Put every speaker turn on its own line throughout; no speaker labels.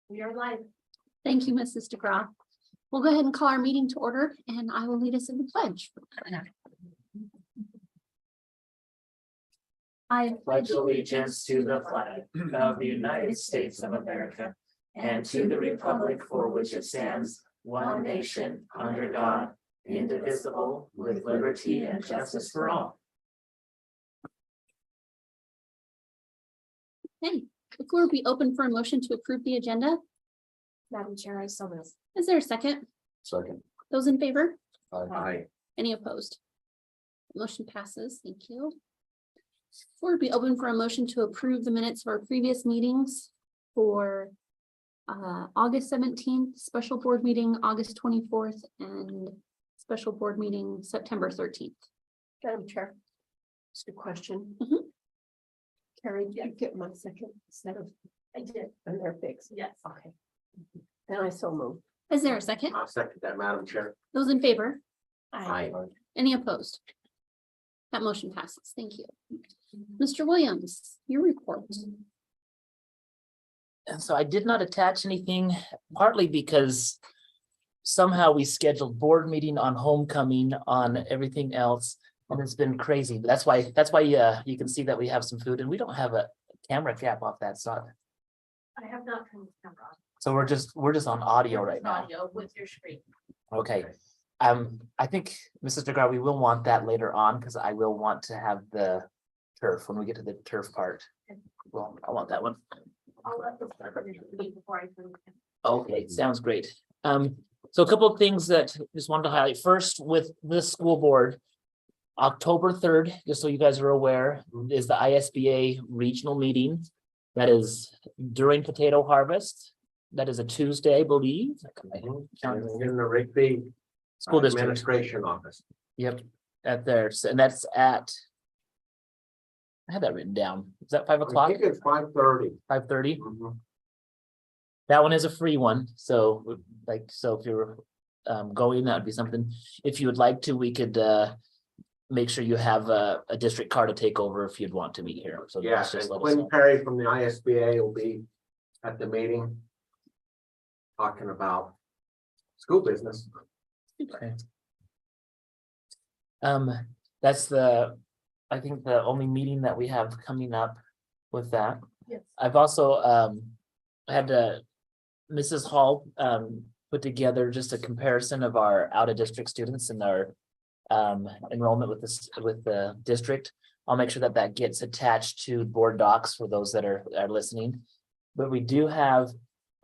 We are live.
Thank you, Mrs. DeGraw. We'll go ahead and call our meeting to order and I will lead us in the pledge. I
Pledge allegiance to the flag of the United States of America and to the republic for which it stands, one nation, under God, indivisible, with liberty and justice for all.
Hey, before we open for a motion to approve the agenda,
Madam Chair, I so move.
is there a second?
Second.
Those in favor?
Aye.
Any opposed? Motion passes. Thank you. Before we open for a motion to approve the minutes of our previous meetings for August 17th, special board meeting, August 24th, and special board meeting, September 13th.
Madam Chair. Just a question.
Mhm.
Carrie, did you get my second set of? I did. And they're fixed? Yes. Okay. Then I so move.
Is there a second?
I'll second that, Madam Chair.
Those in favor?
Aye.
Any opposed? That motion passes. Thank you. Mr. Williams, your report.
And so I did not attach anything, partly because somehow we scheduled board meeting on homecoming on everything else. And it's been crazy. That's why you can see that we have some food and we don't have a camera cap off that side.
I have not turned the camera on.
So we're just on audio right now.
Audio with your screen.
Okay. I think, Mrs. DeGraw, we will want that later on because I will want to have the turf when we get to the turf part. Well, I want that one.
I'll let the before I turn the camera.
Okay, sounds great. So a couple of things that just wanted to highlight. First, with this school board, October 3rd, just so you guys are aware, is the ISBA regional meeting. That is during potato harvest. That is a Tuesday, I believe.
In the Rigby
School district.
Administration Office.
Yep, at theirs, and that's at. I had that written down. Is that 5
I
o'clock?
think it's 5:30.
5:30? That one is a free one, so so if you're going, that would be something. If you would like to, we could make sure you have a district card to take over if you'd want to meet here. So
Yeah,
just
and
let us
Quinn
know.
Perry from the ISBA will be at the meeting. Talking about school business.
Okay. That's I think the only meeting that we have coming up with that.
Yes.
I've also had Mrs. Hall put together just a comparison of our out of district students and our enrollment with the district. I'll make sure that that gets attached to board docs for those that are listening. But we do have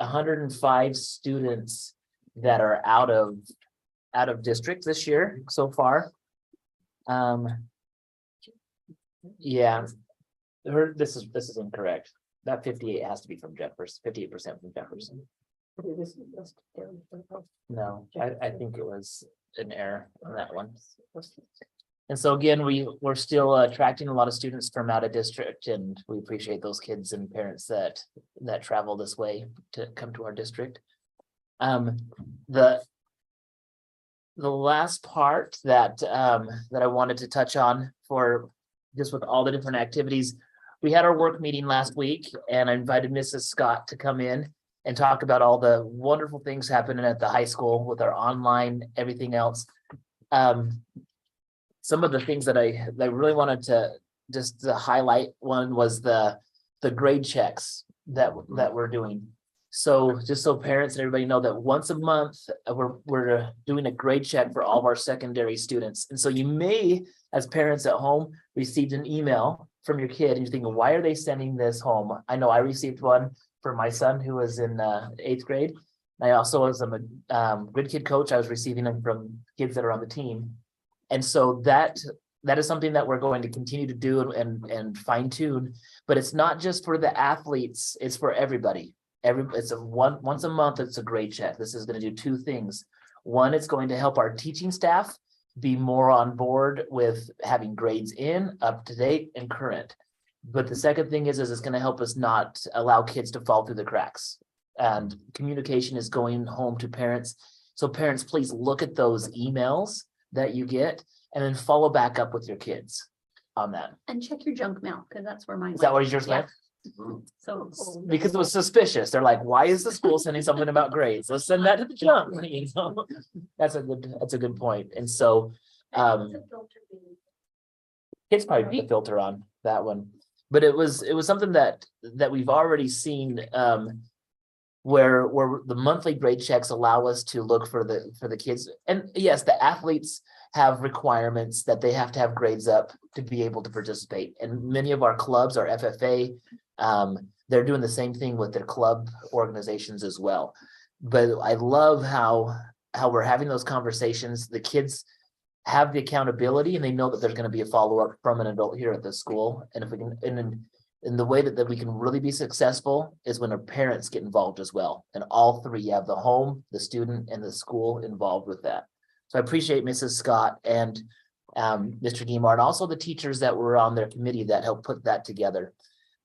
105 students that are out of district this year so far. Yeah, this is incorrect. That 58 has to be from Jefferson, 58% from Jefferson. No, I think it was an error on that one. And so again, we're still attracting a lot of students from out of district, and we appreciate those kids and parents that travel this way to come to our district. The last part that I wanted to touch on for just with all the different activities, we had our work meeting last week, and I invited Mrs. Scott to come in and talk about all the wonderful things happening at the high school with our online, everything else. Some of the things that I really wanted to highlight, one was the grade checks that we're doing. So just so parents and everybody know that once a month, we're doing a grade check for all of our secondary students. And so you may, as parents at home, received an email from your kid and you're thinking, why are they sending this home? I know I received one for my son who was in 8th grade. I also, as a grid kid coach, I was receiving them from kids that are on the team. And so that is something that we're going to continue to do and fine tune, but it's not just for the athletes, it's for everybody. It's once a month, it's a grade check. This is going to do two things. One, it's going to help our teaching staff be more on board with having grades in, up to date and current. But the second thing is it's going to help us not allow kids to fall through the cracks. And communication is going home to parents. So parents, please look at those emails that you get and then follow back up with your kids on that.
And check your junk mail, because that's where mine.
Is that
went.
what yours
Yeah.
went?
So
Because it was suspicious. They're like, why is the school sending something about grades? Let's send that to the junk. You know? That's a good point. And so, kids probably put the filter on that one. But it was something that we've already seen, where the monthly grade checks allow us to look for the kids. And yes, the athletes have requirements that they have to have grades up to be able to participate. And many of our clubs, our FFA, they're doing the same thing with their club organizations as well. But I love how we're having those conversations. The kids have the accountability and they know that there's going to be a follow-up from an adult here at the school. And if we can, and the way that we can really be successful is when our parents get involved as well. And all three, you have the home, the student, and the school involved with that. So I appreciate Mrs. Scott and Mr. Guimard, and also the teachers that were on their committee that helped put that together.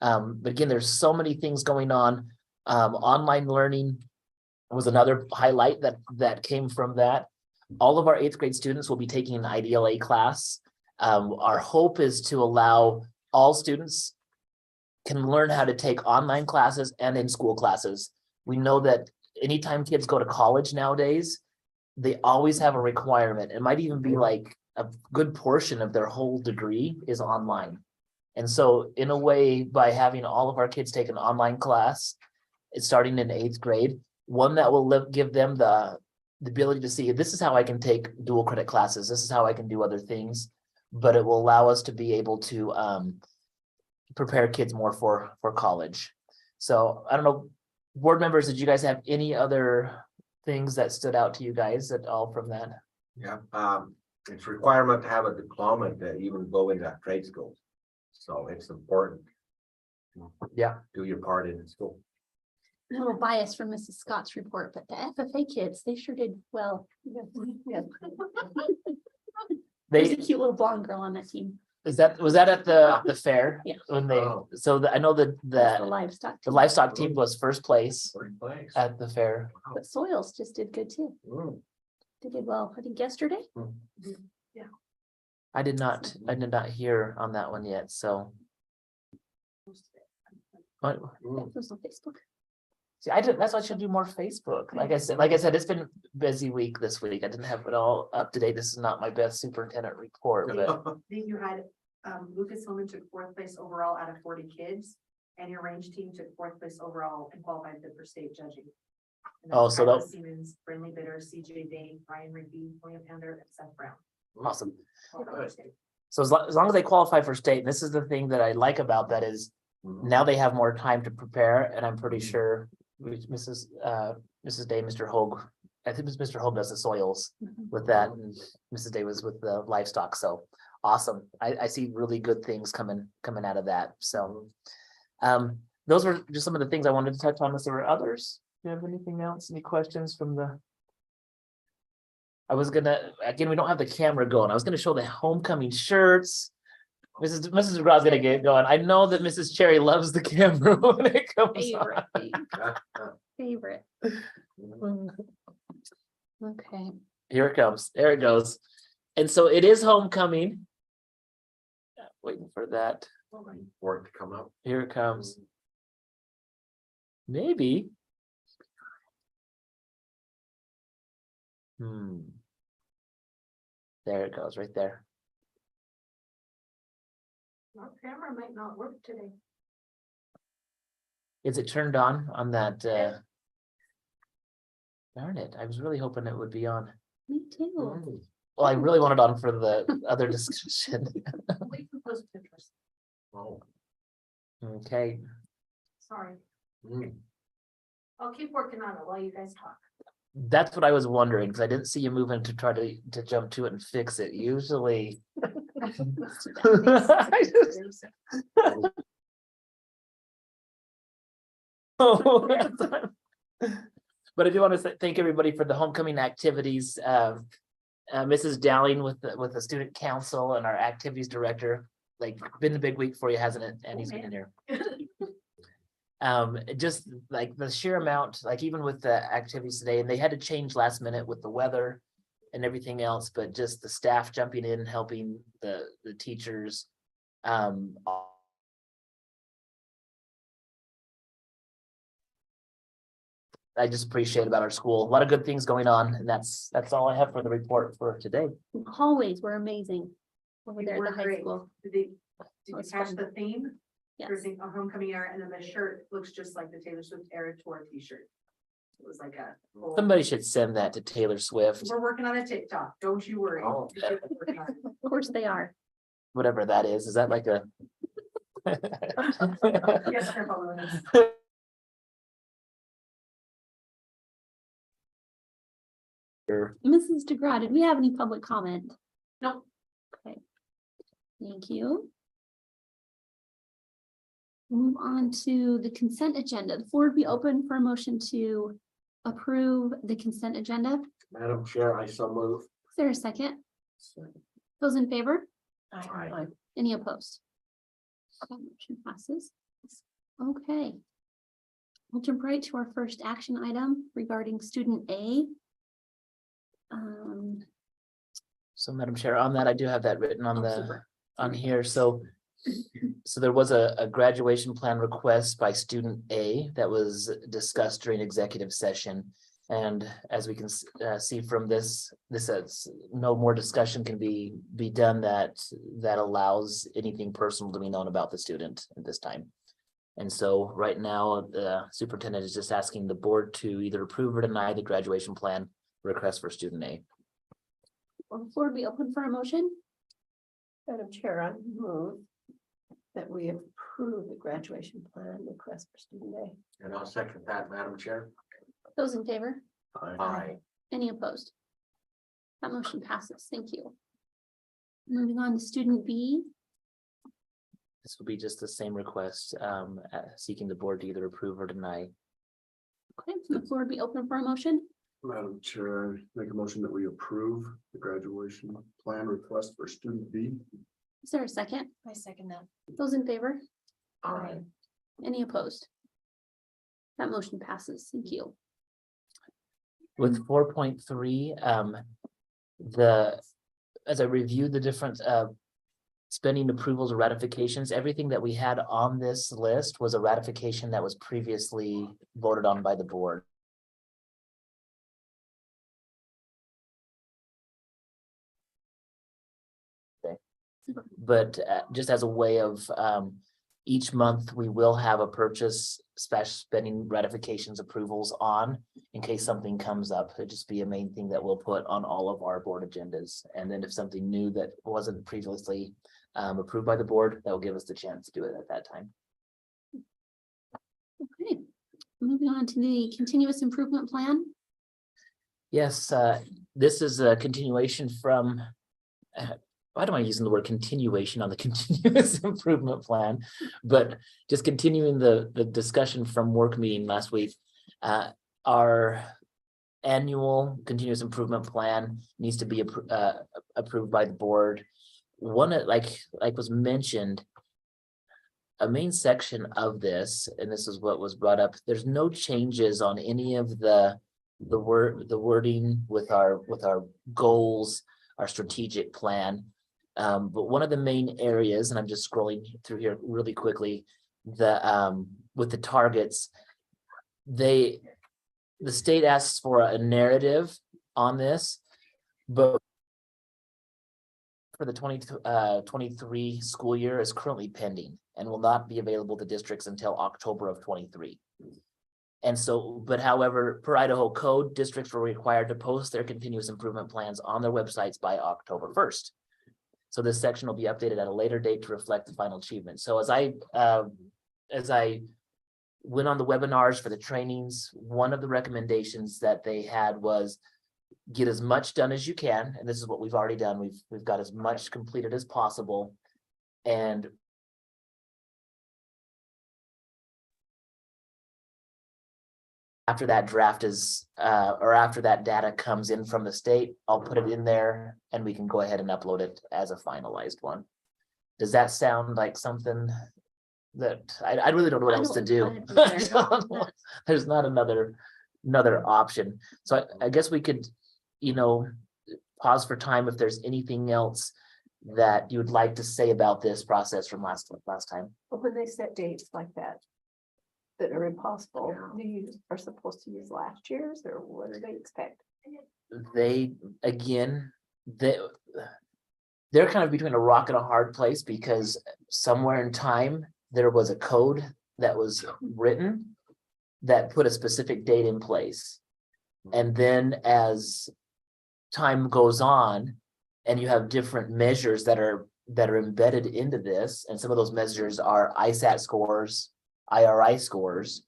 But again, there's so many things going on. Online learning was another highlight that came from that. All of our 8th grade students will be taking an IDLA class. Our hope is to allow all students can learn how to take online classes and in-school classes. We know that anytime kids go to college nowadays, they always have a requirement. It might even be like a good portion of their whole degree is online. And so in a way, by having all of our kids take an online class, it's starting in 8th grade, one that will give them the ability to see, this is how I can take dual credit classes. This is how I can do other things, but it will allow us to be able to prepare kids more for college. So I don't know, board members, did you guys have any other things that stood out to you guys at all from that?
Yeah, it's requirement to have a diploma to even go into trade schools. So it's important.
Yeah.
Do your part in school.
a little bias from Mrs. Scott's report, but the FFA kids, they sure did well. There's a
They,
cute little blonde girl on that team.
was that at the fair?
Yeah.
When they,
Oh.
so I know that
That's the
the
livestock.
the
team.
livestock team was first place
First place.
at the fair.
But soils just did good too.
Mm.
They did well, I think yesterday.
I did not hear on that one yet, so. What?
Mm.
It was on Facebook.
See, that's why I should do more Facebook. Like I said, it's been a busy week this week. I didn't have it all up to date. This is not my best superintendent report, but
Then you had Lucas Hillman took 4th place overall out of 40 kids, and your range team took 4th place overall and qualified for state judging. And that's
Oh, so
Kyla
that-
Siemens, Brinley Bitter, CJ Dane, Ryan Rigby, William Pender, and Seth Brown.
awesome.
Qualified for state.
So as long as they qualify for state, and this is the thing that I like about that is now they have more time to prepare, and I'm pretty sure Mrs. Day, Mr. Hogue, I think Mr. Hogue does the soils with that, and Mrs. Day was with the livestock, so awesome. I see really good things coming out of that, so. Those were just some of the things I wanted to touch on, unless there were others. Do you have anything else, any questions from the? I was gonna, again, we don't have the camera going, I was gonna show the homecoming shirts. Mrs. McGraw's gonna get going. I know that Mrs. Cherry loves the camera when it comes
Favorite
on.
thing,
Yeah, yeah.
favorite. Okay,
Here it comes. There it goes. And so it is homecoming. Waiting for that.
For it to come up.
Here it comes. Maybe. There it goes, right there.
Our camera might not work today.
Is it turned on that? Darn it, I was really hoping it would be on.
me too.
Well, I really wanted on for the other discussion.
Wait for post pictures.
Oh.
Okay,
Sorry.
Mm.
I'll keep working on it while you guys talk.
that's what I was wondering, because I didn't see you moving to try to jump to it and fix it. Usually.
Let's do that
I just- But I do want to thank everybody for the homecoming activities. Mrs. Dowling with the student council and our activities director, like been a big week for you, hasn't it? And he's been in here. Just like the sheer amount, like even with the activities today, and they had to change last minute with the weather and everything else, but just the staff jumping in, helping the teachers. I just appreciate about our school. A lot of good things going on, and that's all I have for the report for today.
Hallways were amazing over
You
there at
were
the high
great.
school.
Did you
was
catch
fun.
the theme?
Yes.
Everything, a homecoming era, and then the shirt looks just like the Taylor Swift era tour t-shirt. It was like a. whole-
Somebody should send that to Taylor Swift,
We're working on a TikTok, don't you worry.
Oh.
We're working on it.
Of course they are.
whatever that is. Is that like a?
Yes, Grandpa Lewis.
Sure.
Mrs. DeGraw, did we have any public comment?
Nope.
Okay. Thank you. Move on to the consent agenda. The floor would be open for a motion to approve the consent agenda. Is
Madam Chair, I so move.
there a second? Those in favor?
Aye.
Any opposed? Okay, motion passes. Okay. We'll jump right to our first action item regarding student A.
So Madam Chair, on that, I do have that written on
Oh,
the,
super.
on here, so. So there was a graduation plan request by student A that was discussed during executive session. And as we can see from this says no more discussion can be done that allows anything personal to be known about the student at this time. And so right now, the superintendent is just asking the board to either approve or deny the graduation plan request for student A.
Will the floor be open for a motion?
Madam Chair, I move that we approve the graduation plan request for student A.
And I'll second that, Madam Chair.
Those in favor?
Aye.
Any opposed? That motion passes. Thank you. Moving on to student B.
This will be just the same request, seeking the board to either approve or deny.
Okay, the floor would be open for a motion.
Madam Chair, make a motion that we approve the graduation plan request for student B.
Is there a second?
I second that.
Those in favor?
Aye.
Any opposed? That motion passes. Thank you.
With 4.3, as I reviewed the different spending approvals or ratifications, everything that we had on this list was a ratification that was previously voted on by the board. Okay. But just as a way of each month, we will have a purchase special spending ratifications approvals on in case something comes up. It'd just be a main thing that we'll put on all of our board agendas. And then if something new that wasn't previously approved by the board, that will give us the chance to do it at that time.
Okay, moving on to the continuous improvement plan.
Yes, this is a continuation from, why am I using the word continuation on the continuous improvement plan? But just continuing the discussion from work meeting last week. Our annual continuous improvement plan needs to be approved by the board. One, like was mentioned, a main section of this, and this is what was brought up, there's no changes on any of the wording with our goals, our strategic plan. But one of the main areas, and I'm just scrolling through here really quickly, with the targets, the state asks for a narrative on this, but for the 2023 school year is currently pending and will not be available to districts until October of 23. And so, but however, per Idaho code, districts were required to post their continuous improvement plans on their websites by October 1st. So this section will be updated at a later date to reflect the final achievement. So as I went on the webinars for the trainings, one of the recommendations that they had was get as much done as you can. And this is what we've already done. We've got as much completed as possible. And after that draft is, or after that data comes in from the state, I'll put it in there and we can go ahead and upload it as a finalized one. Does that sound like something that I really don't know what
I
else to
don't-
do?
I don't know.
There's not another option. So I guess we could, pause for time if there's anything else that you would like to say about this process from last time.
But when they set dates like that, that are impossible, are supposed to use last year's, or what do they expect?
They, again, they're kind of between a rock and a hard place because somewhere in time, there was a code that was written that put a specific date in place. And then as time goes on and you have different measures that are embedded into this, and some of those measures are ISAT scores, IRI scores,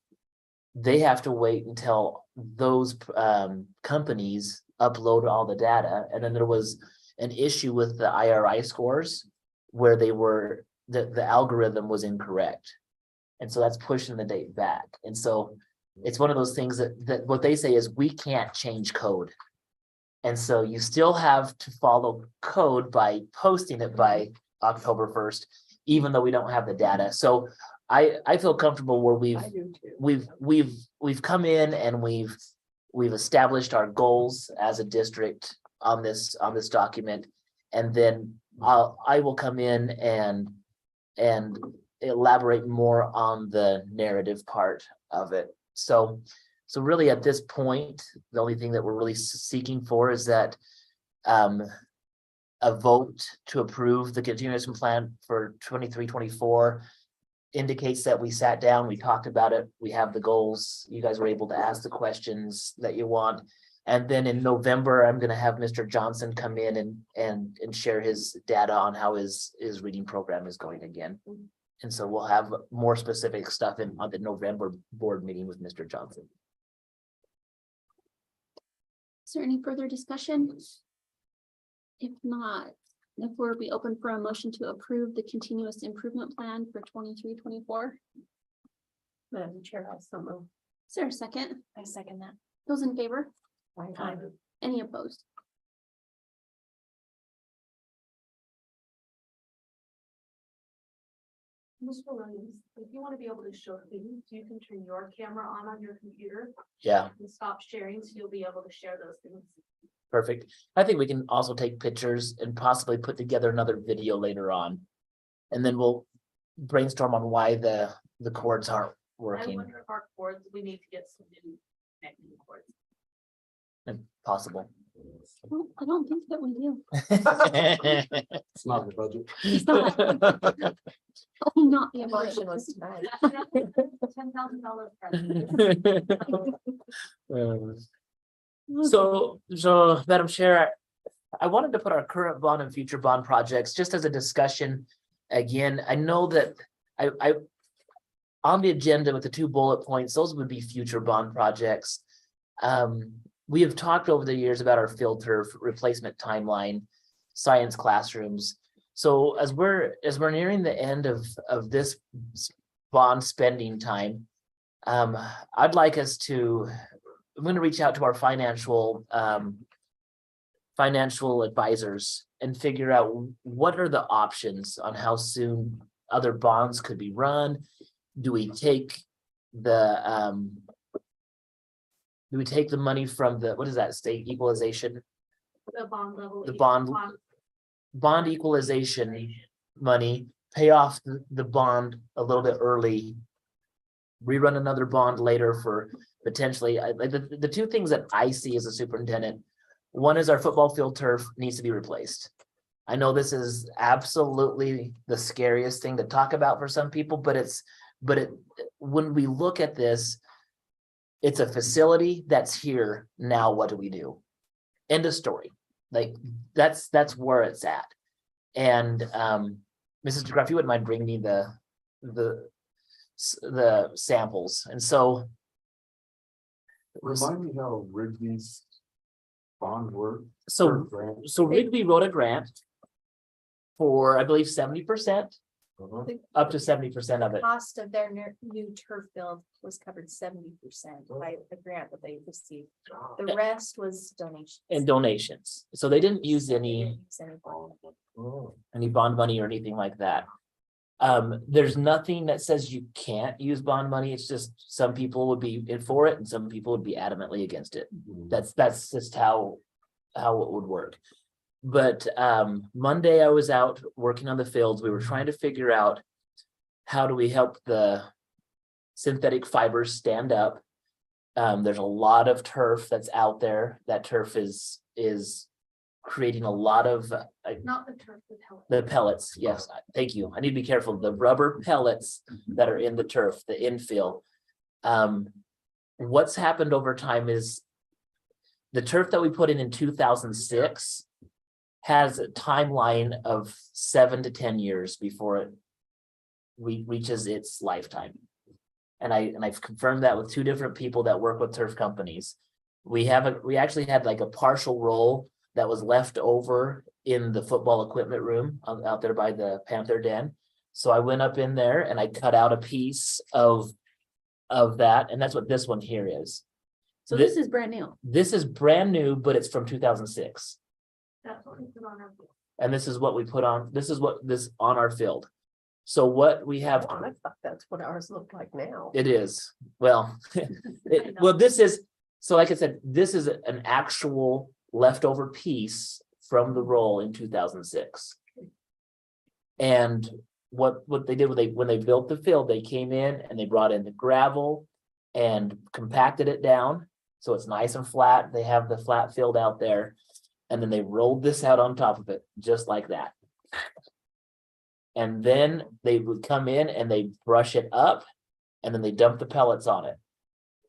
they have to wait until those companies upload all the data. And then there was an issue with the IRI scores where the algorithm was incorrect. And so that's pushing the date back. And so it's one of those things that what they say is we can't change code. And so you still have to follow code by posting it by October 1st, even though we don't have the data. So I feel comfortable where
I do too.
we've come in and we've established our goals as a district on this document. And then I will come in and elaborate more on the narrative part of it. So really at this point, the only thing that we're really seeking for is that a vote to approve the continuation plan for 23-24 indicates that we sat down, we talked about it, we have the goals, you guys were able to ask the questions that you want. And then in November, I'm going to have Mr. Johnson come in and share his data on how his reading program is going again. And so we'll have more specific stuff on the November board meeting with Mr. Johnson.
Is there any further discussion? If not, if we'll be open for a motion to approve the continuous improvement plan for 23-24.
Madam Chair, I so move.
Is there a second?
I second that.
Those in favor?
Aye.
Any opposed?
Mr. Williams, if you want to be able to show things, you can turn your camera on your computer
Yeah,
and stop sharing, so you'll be able to share those things.
perfect. I think we can also take pictures and possibly put together another video later on. And then we'll brainstorm on why the cords aren't
I
working.
wonder if our cords, we need to get some new connecting cords.
If possible.
Well, I don't think that we do.
It's not in the budget.
It's not. Oh, not the
Motion
abortion.
was tonight.
$10,000.
So Madam Chair, I wanted to put our current bond and future bond projects just as a discussion. Again, I know that I on the agenda with the 2 bullet points, those would be future bond projects. We have talked over the years about our field turf replacement timeline, science classrooms. So as we're nearing the end of this bond spending time, I'd like us to, I'm going to reach out to our financial advisors and figure out what are the options on how soon other bonds could be run. Do we take the money from the, what is that, state equalization?
The bond level.
The bond equalization money, pay off the bond a little bit early, rerun another bond later for potentially, like the 2 things that I see as a superintendent. One is our football field turf needs to be replaced. I know this is absolutely the scariest thing to talk about for some people, but when we look at this, it's a facility that's here now. What do we do? End of story. Like that's where it's at. And Mrs. DeGraff, you wouldn't mind bringing me the samples. And so
Remind me how Rigby's bond worked.
so Rigby wrote a grant for, I believe, 70%, up to 70% of it.
Cost of their new turf field was covered 70% by the grant that they received. The rest was donations.
And donations. So they didn't use
They
any
didn't use any bond.
bond money or anything like that. There's nothing that says you can't use bond money. It's just some people would be in for it and some people would be adamantly against it. That's just how it would work. But Monday I was out working on the fields. We were trying to figure out how do we help the synthetic fibers stand up. There's a lot of turf that's out there. That turf is creating a lot of
Not the turf, the pellet.
the pellets. Yes, thank you. I need to be careful. The rubber pellets that are in the turf, the infill. What's happened over time is the turf that we put in 2006 has a timeline of 7 to 10 years before it reaches its lifetime. And I've confirmed that with 2 different people that work with turf companies. We actually had like a partial roll that was left over in the football equipment room out there by the Panther Den. So I went up in there and I cut out a piece of that, and that's what this one here is.
So this is brand new.
This is brand new, but it's from 2006.
That's what we put on our.
And this is what we put on, this is what this on our field. So what we have,
I thought that's what ours look like now.
it is, well, this is, so like I said, this is an actual leftover piece from the roll in 2006. And what they did when they built the field, they came in and they brought in the gravel and compacted it down. So it's nice and flat. They have the flat field out there. And then they rolled this out on top of it, just like that. And then they would come in and they brush it up and then they dump the pellets on it.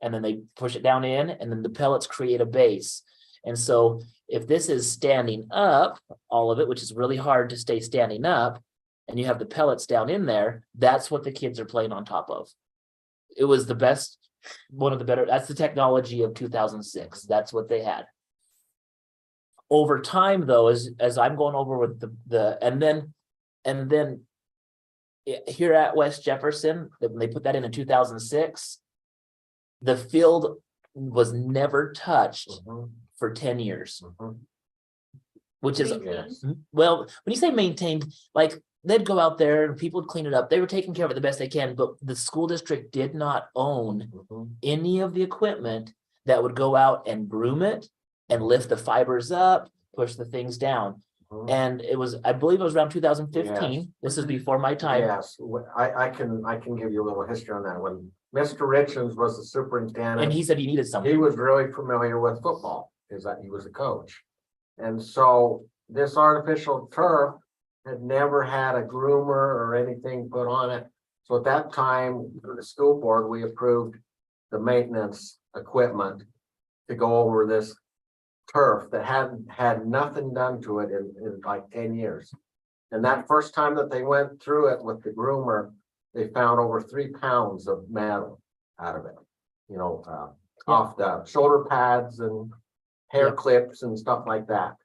And then they push it down in and then the pellets create a base. And so if this is standing up, all of it, which is really hard to stay standing up, and you have the pellets down in there, that's what the kids are playing on top of. It was the best, one of the better, that's the technology of 2006. That's what they had. Over time, though, as I'm going over with and then here at West Jefferson, when they put that in 2006, the field was never touched for 10 years. Which is, well, when you say maintained, like they'd go out there and people would clean it up. They were taking care of it the best they can, but the school district did not own any of the equipment that would go out and groom it and lift the fibers up, push the things down. And it was, I believe it was around 2015.
Yes.
This is before my time.
Yes, I can give you a little history on that. When Mr. Richens was the superintendent.
And he said he needed something.
He was really familiar with football, because that he was a coach. And so this artificial turf had never had a groomer or anything put on it. So at that time, the school board, we approved the maintenance equipment to go over this turf that hadn't had nothing done to it in like 10 years. And that first time that they went through it with the groomer, they found over 3 pounds of metal out of it, you know, off the shoulder pads and hair clips and stuff like that.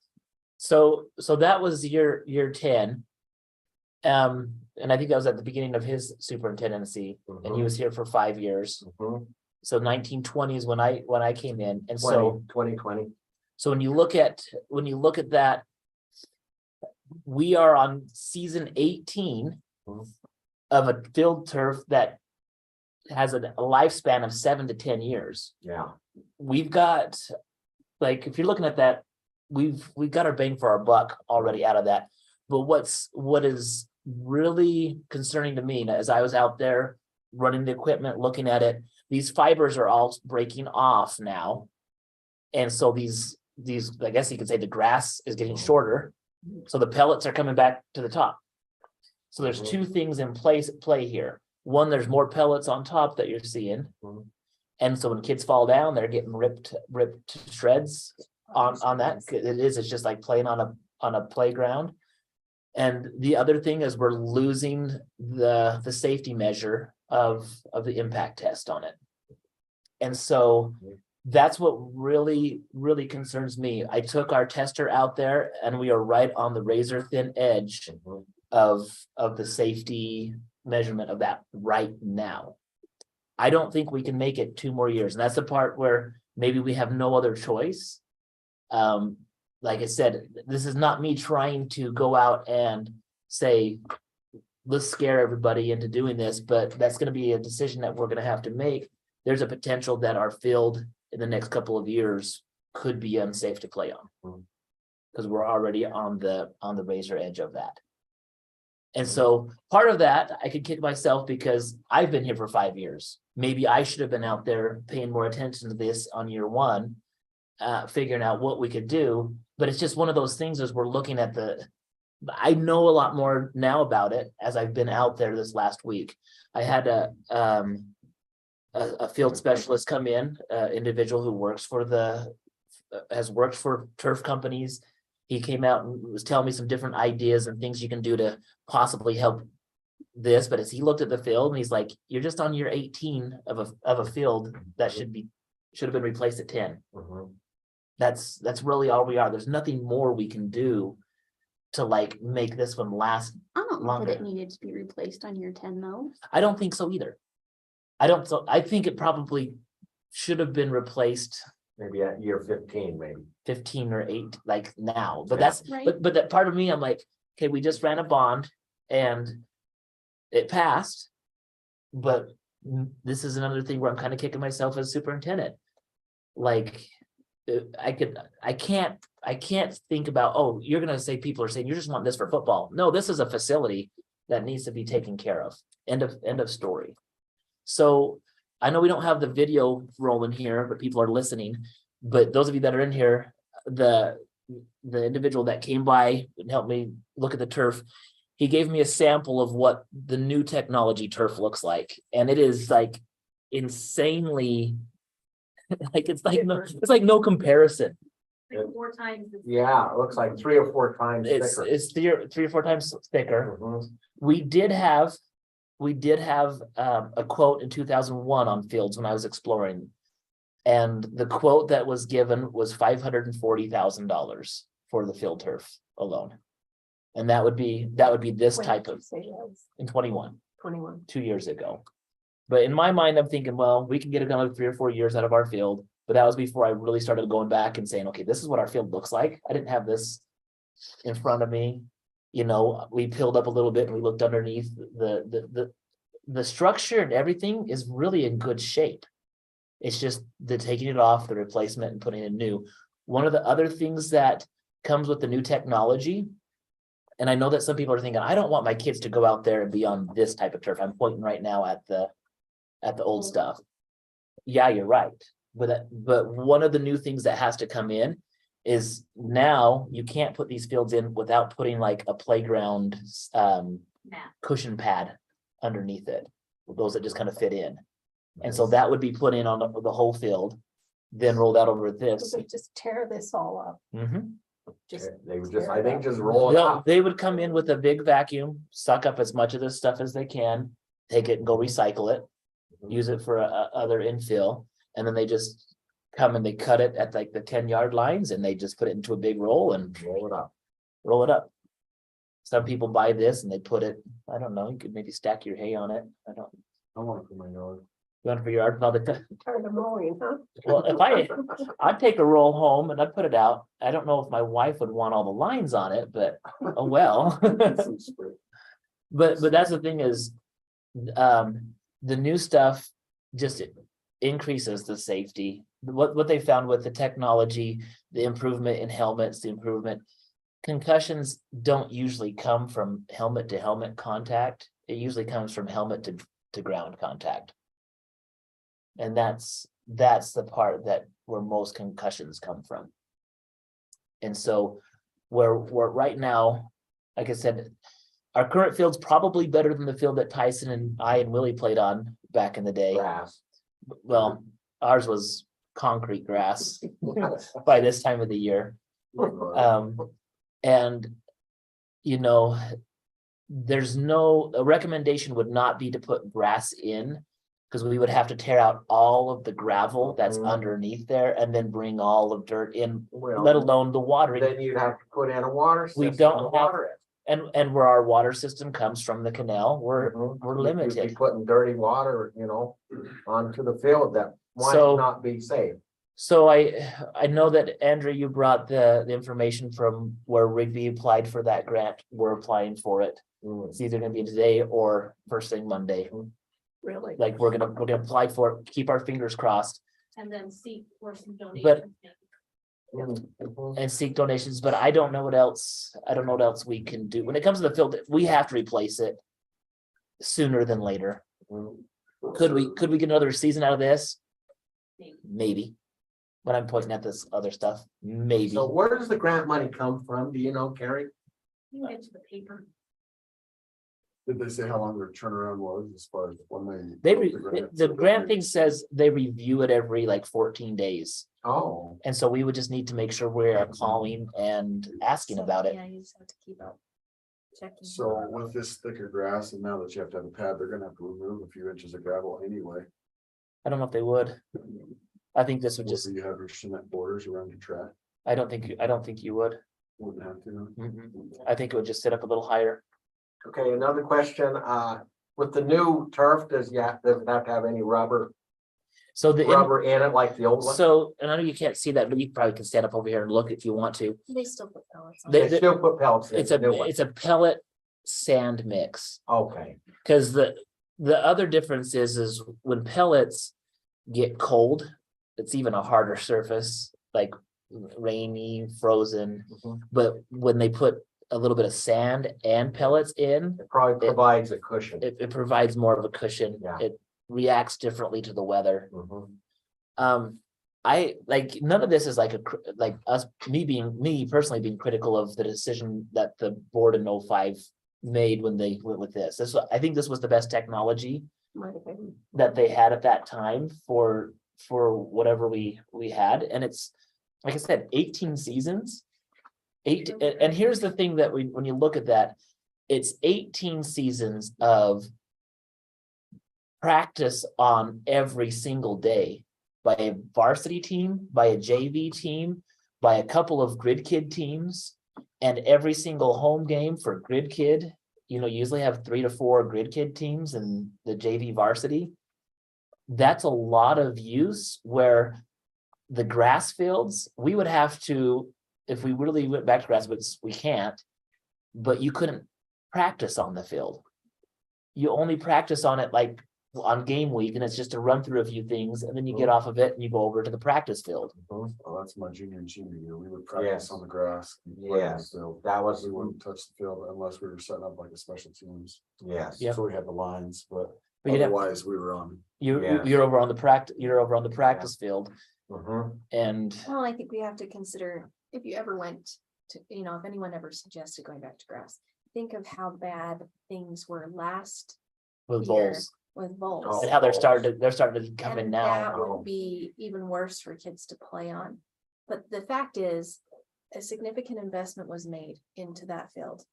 So that was year 10. And I think that was at the beginning of his superintendency, and he was here for 5 years. So 1920 is when I came in. And so
2020.
So when you look at that, we are on season 18 of a field turf that has a lifespan of 7 to 10 years.
Yeah.
We've got, like, if you're looking at that, we've got our bang for our buck already out of that. But what is really concerning to me as I was out there running the equipment, looking at it, these fibers are all breaking off now. And so these, I guess you could say the grass is getting shorter. So the pellets are coming back to the top. So there's 2 things in play here. One, there's more pellets on top that you're seeing. And so when kids fall down, they're getting ripped to shreds on that. It's just like playing on a playground. And the other thing is we're losing the safety measure of the impact test on it. And so that's what really, really concerns me. I took our tester out there and we are right on the razor thin edge of the safety measurement of that right now. I don't think we can make it 2 more years. And that's the part where maybe we have no other choice. Like I said, this is not me trying to go out and say, let's scare everybody into doing this, but that's going to be a decision that we're going to have to make. There's a potential that our field in the next couple of years could be unsafe to play on because we're already on the razor edge of that. And so part of that I could kick myself because I've been here for 5 years. maybe I should have been out there paying more attention to this on year one. Figuring out what we could do, but it's just one of those things as we're looking at I know a lot more now about it as I've been out there this last week. I had a field specialist come in, individual who works for has worked for turf companies. He came out and was telling me some different ideas and things you can do to possibly help this, but as he looked at the field and he's like, you're just on year 18 of a field that should have been replaced at 10.
Mhm.
That's really all we are. There's nothing more we can do to like make this one last.
I don't know that
Longer.
it needed to be replaced on year 10 though.
I don't think so either. I think it probably should have been replaced
Maybe at year 15, maybe.
15 or 8, like now, but
Yeah.
that's,
Right.
but that part of me, I'm like, okay, we just ran a bond and it passed. But this is another thing where I'm kind of kicking myself as superintendent. Like, I can't think about, oh, you're gonna say people are saying you just want this for football. No, this is a facility that needs to be taken care of. End of story. So I know we don't have the video rolling here, but people are listening. But those of you that are in here, the individual that came by and helped me look at the turf, he gave me a sample of what the new technology turf looks like. And it is like insanely, like it's like no comparison.
Like 4 times.
Yeah, it looks like 3 or 4 times
It's
thicker.
it's 3 or 4 times thicker.
Mhm.
We did have a quote in 2001 on fields when I was exploring. And the quote that was given was $540,000 for the field turf alone. And that would be this
When
type
did you
of
say that was
in 21,
21.
2 years ago. But in my mind, I'm thinking, well, we can get another 3 or 4 years out of our field. But that was before I really started going back and saying, okay, this is what our field looks like. I didn't have this in front of me. You know, we peeled up a little bit and we looked underneath. The structure and everything is really in good shape. It's just the taking it off, the replacement and putting in new. One of the other things that comes with the new technology, and I know that some people are thinking, I don't want my kids to go out there and be on this type of turf. I'm pointing right now at the old stuff. Yeah, you're right. But one of the new things that has to come in is now you can't put these fields in without putting like a playground cushion pad underneath it. Those that just kind of fit in. And so that would be put in on the whole field, then rolled out over this.
So they just tear this all up,
Mhm.
just.
They would
tear
just,
it
I think,
up.
just roll it up.
They would come in with a big vacuum, suck up as much of this stuff as they can, take it and go recycle it, use it for other infill, and then they just come and they cut it at like the 10-yard lines and they just put it into a big roll and
Roll it up.
roll it up. Some people buy this and they put it, I don't know, you could maybe stack your hay on it. I don't,
I want it for my yard.
you want it for your yard, well,
Tired of mowing, huh?
well, I'd take a roll home and I'd put it out. I don't know if my wife would want all the lines on it, but oh well.
Some spray.
But that's the thing is, the new stuff just increases the safety. What they found with the technology, the improvement in helmets, the improvement. Concussions don't usually come from helmet to helmet contact. It usually comes from helmet to ground contact. And that's the part where most concussions come from. And so we're right now, like I said, our current field's probably better than the field that Tyson and I and Willie played on back in the day.
Grass.
Well, ours was concrete grass by this time of the year. And, you know, a recommendation would not be to put grass in, because we would have to tear out all of the gravel that's
Mhm.
underneath there and then bring all of dirt in,
Well,
let alone the watering.
then you'd have to put in a water system.
We don't
to
have-
water it.
And where our water system comes from the canal, we're
Mhm. You'd be
limited.
putting dirty water, onto the field that might
So-
not be safe.
So I know that Andrew, you brought the information from where Rigby applied for that grant. We're applying for it.
Mm.
It's either gonna be today or first thing Monday.
Really?
Like we're gonna apply for it, keep our fingers crossed
And then seek for some donations.
But-
Mhm.
and seek donations, but I don't know what else we can do. When it comes to the field, we have to replace it sooner than later.
Mhm.
Could we get another season out of this?
Maybe.
Maybe. But I'm pointing at this other stuff, maybe.
So where does the grant money come from? Do you know, Carrie?
You can get to the paper.
Did they say how long their turnaround was as far as when
They,
wrote
the grant thing says they review it every like 14 days.
Oh,
And so we would just need to make sure we're calling and asking
So,
about it.
Yeah, you just have to keep up. Checking.
So with this thicker grass and now that you have to have a pad, they're gonna have to remove a few inches of gravel anyway.
I don't know if they would. I think this would
Just
just,
so you have your cement borders around your track,
I don't think you would.
wouldn't have to.
I think it would just sit up a little higher.
okay, another question, with the new turf, does it have to have any rubber
So
in it like the old one?
so, and I know you can't see that, but you probably can stand up over here and look if you want to.
They still put pellets on.
They-
They still put pellets in
It's
the new one.
a pellet sand mix.
Okay,
Cause the other difference is when pellets get cold, it's even a harder surface, like rainy, frozen.
Mhm.
But when they put a little bit of sand and pellets in,
it probably provides a cushion.
it provides more of a cushion.
Yeah.
It reacts differently to the weather.
Mhm.
I like, none of this is like like us, me personally being critical of the decision that the board in 05 made when they went with this. I think this was the best technology
Might have been.
that they had at that time for whatever we had, and it's, like I said, 18 seasons. And here's the thing that when you look at that, it's 18 seasons of practice on every single day by a varsity team, by a JV team, by a couple of grid kid teams, and every single home game for grid kid. Usually have 3 to 4 grid kid teams in the JV varsity. That's a lot of use where the grass fields, we would have to, if we really went back to grass, but we can't, but you couldn't practice on the field. You only practice on it like on game week, and it's just to run through a few things, and then you get off of it and you go over to the practice field.
Mhm.
Oh, that's my junior and senior year. We would practice
Yes.
on the grass. and play on the
Yes.
field.
That was,
We wouldn't touch the field unless we were setting up like a special teams.
yes.
Yeah.
So we had the lines, but
But you'd have,
otherwise we were on.
Yes.
you're over on the practice field,
Mhm.
and
Well, I think we have to consider, if you ever went to, if anyone ever suggested going back to grass, think of how bad things were last
with
year
bowls,
with bowls.
Oh.
and how they're starting to come in
And
now.
that
Oh.
would be even worse for kids to play on. But the fact is, a significant investment was made into that field.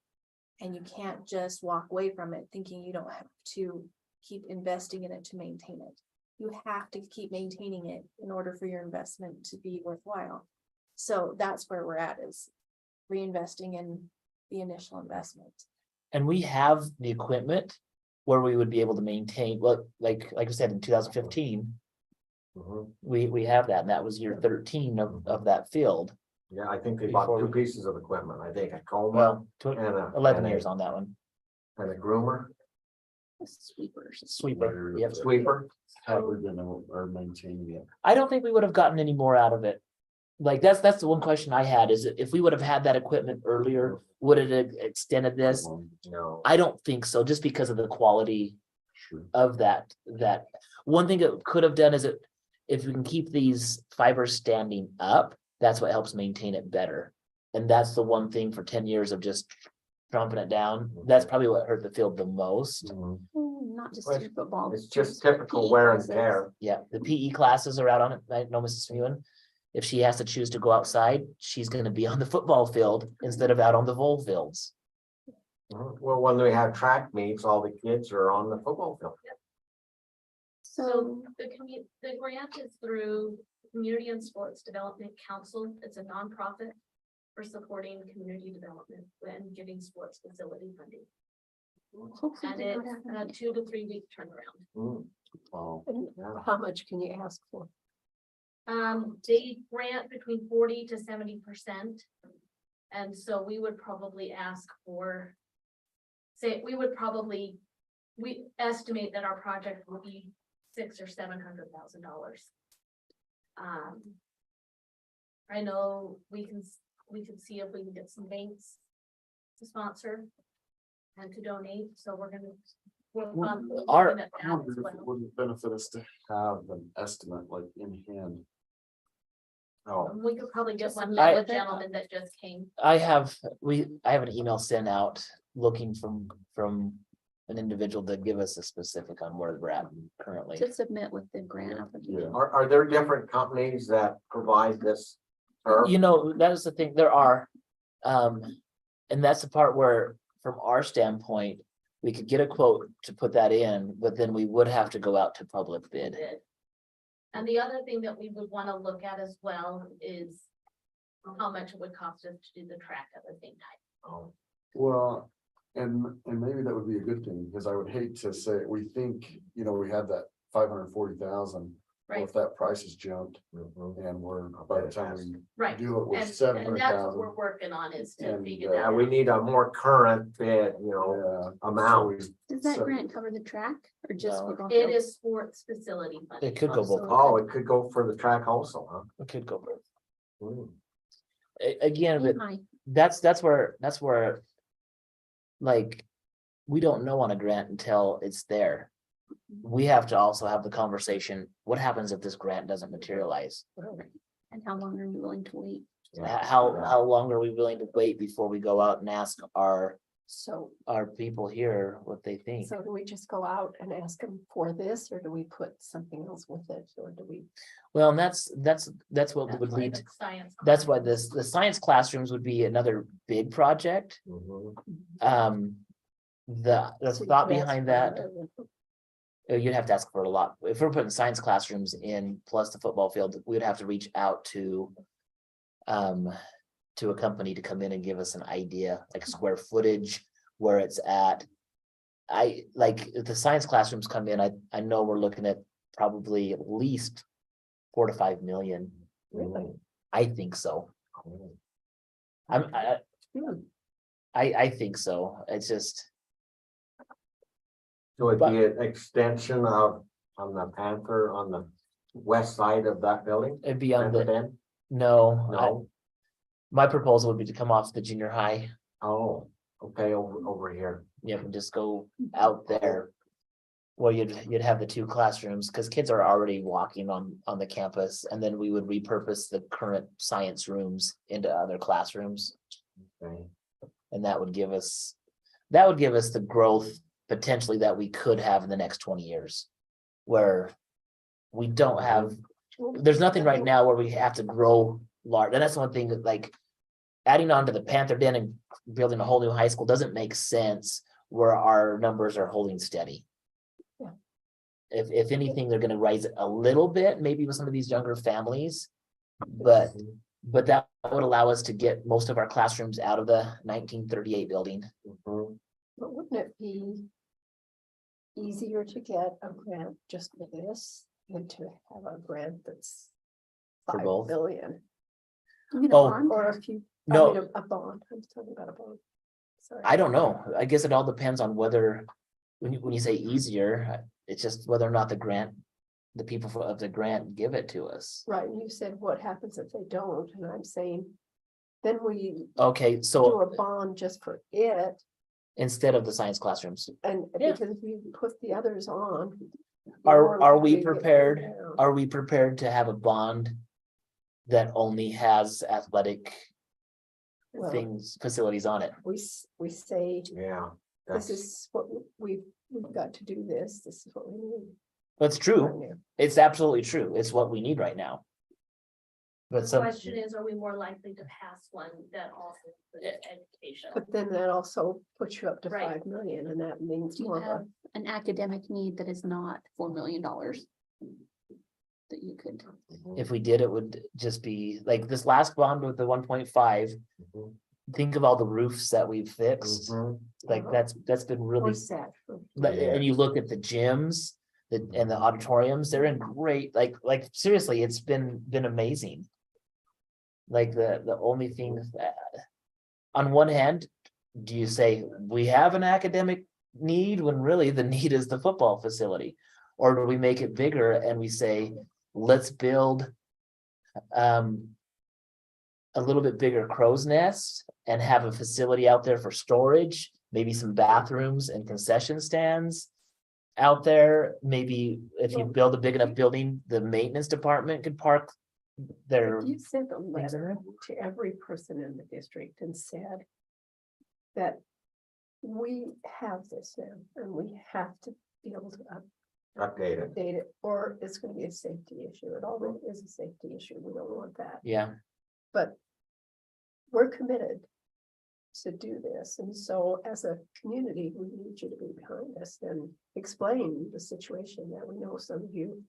And you can't just walk away from it thinking you don't have to keep investing in it to maintain it. You have to keep maintaining it in order for your investment to be worthwhile. So that's where we're at, is reinvesting in the initial investment.
And we have the equipment where we would be able to maintain, well, like I said, in 2015,
Mhm.
we have that, and that was year 13 of that field.
Yeah, I think they bought
Before
2
we-
pieces of equipment, I think a coma
Well,
and
11 years on that one.
and a groomer,
Sweepers.
Sweeper, yep.
sweeper.
Have we been or maintaining it?
I don't think we would have gotten any more out of it. Like, that's the one question I had, is if we would have had that equipment earlier, would it have extended this?
No.
I don't think so, just because of the quality
Sure.
of that. One thing it could have done is if we can keep these fibers standing up, that's what helps maintain it better. And that's the one thing for 10 years of just trumping it down. That's probably what hurt the field the most.
Mhm.
Not just
Well,
in football.
It's just typical wear and tear.
Yeah, the PE classes are out on it. I know Mrs. Mewen. If she has to choose to go outside, she's gonna be on the football field instead of out on the vole fields.
Mhm. Well, when we have track meets, all the kids are on the football field.
So
The grant is through Community and Sports Development Council. It's a nonprofit for supporting community development and giving sports facility funding. And it's a 2 to 3 week turnaround.
Mhm.
Wow.
And
Yeah.
how much can you ask for?
They grant between 40 to 70%. And so we would probably ask for, we estimate that our project will be $600,000 or $700,000. I know we can see if we can get some banks to sponsor and to donate, so
Our-
looking at
I
that
wonder
as
if
well.
it wouldn't benefit us to have an estimate like in hand. Oh,
We could probably get one
I-
from the gentleman that just came.
I have an email sent out looking from an individual to give us a specific on where we're at currently.
To submit with the grant application.
Are there different companies that provide this? turf?
You know, that is the thing, there are. And that's the part where, from our standpoint, we could get a quote to put that in, but then we would have to go out to public bid.
Did. And the other thing that we would want to look at as well is how much it would cost us to do the track at the same time.
Oh,
well, and maybe that would be a good thing, because I would hate to say, we think, you know, we had that 540,000. Well,
Right,
if that price has jumped
mhm.
and we're, by the time we
right.
do it, we're
And,
seven
and
hundred
that's what
thousand.
we're working on is to
And,
figure
Yeah,
that
we
out.
need a more current bid, you know, amount.
Does that
So-
grant cover the track or just?
No.
football
It
field?
is sports facility funding.
It could go both.
Oh, it could go for the track also, huh?
It could go both.
Hmm.
Again, but
Hi.
that's where. Like, we don't know on a grant until it's there. We have to also have the conversation, what happens if this grant doesn't materialize?
And how long are you willing to wait?
How long are we willing to wait before we go out and ask our
So,
people here what they think?
so do we just go out and ask them for this, or do we put something else with it, or do we?
Well, and that's what
That's
would
why
lead,
the science.
that's why the science classrooms would be another big project.
Mhm.
The
So you
thought
could ask
behind
for
that,
another one.
you'd have to ask for a lot. If we're putting science classrooms in plus the football field, we'd have to reach out to a company to come in and give us an idea, like square footage, where it's at. If the science classrooms come in, I know we're looking at probably at least 4 to 5 million.
Really?
I think so.
Hmm.
I think so. It's just,
So it'd be an extension of, on the Panther, on the west side of that building?
it'd be on
Panther
the,
Den?
no,
No,
my proposal would be to come off the junior high.
oh, okay, over here.
Yep, and just go out there. Well, you'd have the 2 classrooms, because kids are already walking on the campus, and then we would repurpose the current science rooms into other classrooms.
Okay.
And that would give us the growth potentially that we could have in the next 20 years. Where we don't have, there's nothing right now where we have to grow large, and that's one thing that, like, adding on to the Panther Den and building a whole new high school doesn't make sense where our numbers are holding steady.
Yeah.
If anything, they're gonna rise a little bit, maybe with some of these younger families. But that would allow us to get most of our classrooms out of the 1938 building.
Mhm.
But wouldn't it be easier to get a grant just for this than to have a grant that's
For
5
both?
billion?
You mean a
Oh,
bond?
Or a few, I
No.
mean, a bond, I'm talking about a bond. Sorry.
I don't know. I guess it all depends on whether, when you say easier, it's just whether or not the people of the grant give it to us.
Right, and you said what happens if they don't, and I'm saying, then we
Okay,
do
so
a bond just for it,
instead of the science classrooms,
and
Yeah.
because if you put the others on.
Are-
you're more
are we
likely to get
prepared?
down.
are we prepared to have a bond that only has athletic
Well,
things, facilities on it?
we say,
Yeah.
this
that's-
is what we've got to do this is what we need.
That's true.
Revenue.
It's absolutely true. It's what we need right now. But
The
some,
question is, are we more likely to pass one that also includes education?
But then that also puts you up to
Right.
5 million, and that means
Do you
more of
have
a,
an academic need that is not $4 million? That you could,
if we did, it would just be like this last bond with the 1.5.
Mhm.
Think of all the roofs that we've fixed.
Mhm.
Like that's been really,
or sad. for-
and you look at the gyms. And the auditoriums, they're in great, like seriously, it's been amazing. Like the only thing that, on one hand, do you say we have an academic need when really the need is the football facility? Or do we make it bigger and we say, let's build a little bit bigger crow's nest and have a facility out there for storage, maybe some bathrooms and concession stands, out there, maybe if you build a big enough building, the maintenance department could park their,
You sent a
things in
letter
there?
to every person in the district and said that we have this now and we have to be able to
Updated.
update it, or it's gonna be a safety issue. It already is a safety issue. We don't want that.
yeah,
But we're committed to do this, and so as a community, we need you to be behind us and explain the situation that we know some of you.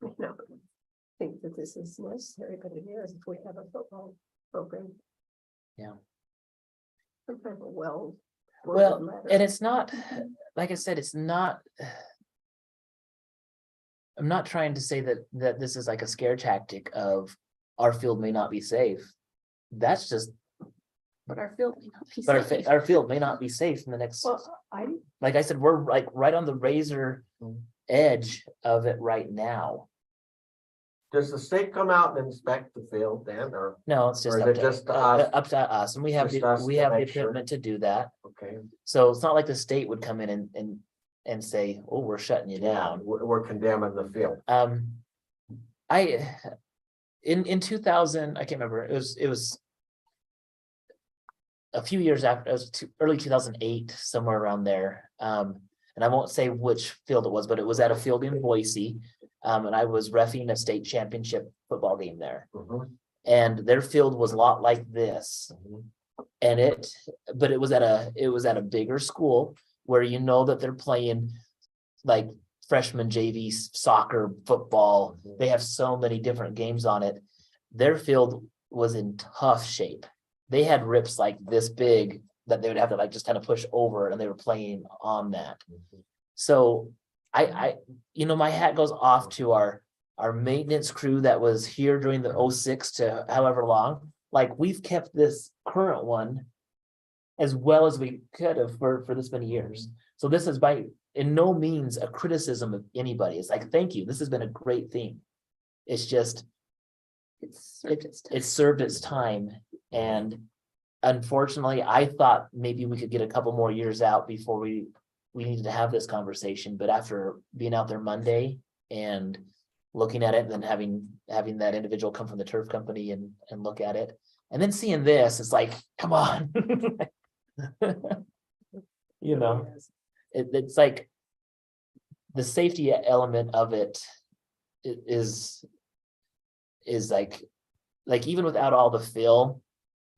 You know, think that this is necessary, but it is if we have a football program.
Yeah.
Some kind of a well.
well,
worded letter.
and it's not, like I said, it's not. I'm not trying to say that this is like a scare tactic of our field may not be safe. That's just,
But our field may not be
but
safe.
our field may not be safe in the next,
Well, I,
like I said, we're like right on the razor edge of it right now.
Does the state come out and inspect the field then, or,
No, it's just
Or is
up
it
to,
just us?
up to us, and we have,
Just us
we
to
have the
make sure?
equipment to do that.
okay?
So it's not like the state would come in and say, oh, we're shutting you down.
We're condemning the field.
In 2000, I can't remember, it was a few years after, it was early 2008, somewhere around there. And I won't say which field it was, but it was at a field in Boise. And I was reffing a state championship football game there.
Mhm,
And their field was a lot like this.
mhm.
And but it was at a bigger school where you know that they're playing like freshman JV soccer, football. They have so many different games on it. Their field was in tough shape. They had rips like this big that they would have to like just kind of push over, and they were playing on that. So I my hat goes off to our maintenance crew that was here during the 06 to however long. Like, we've kept this current one as well as we could have for this many years. So this is by in no means a criticism of anybody. It's like, thank you, this has been a great thing. It's just, it served its time. And unfortunately, I thought maybe we could get a couple more years out before we needed to have this conversation. But after being out there Monday and looking at it, and then having that individual come from the turf company and look at it, and then seeing this, it's like, come on. It's like the safety element of it is like even without all the fill,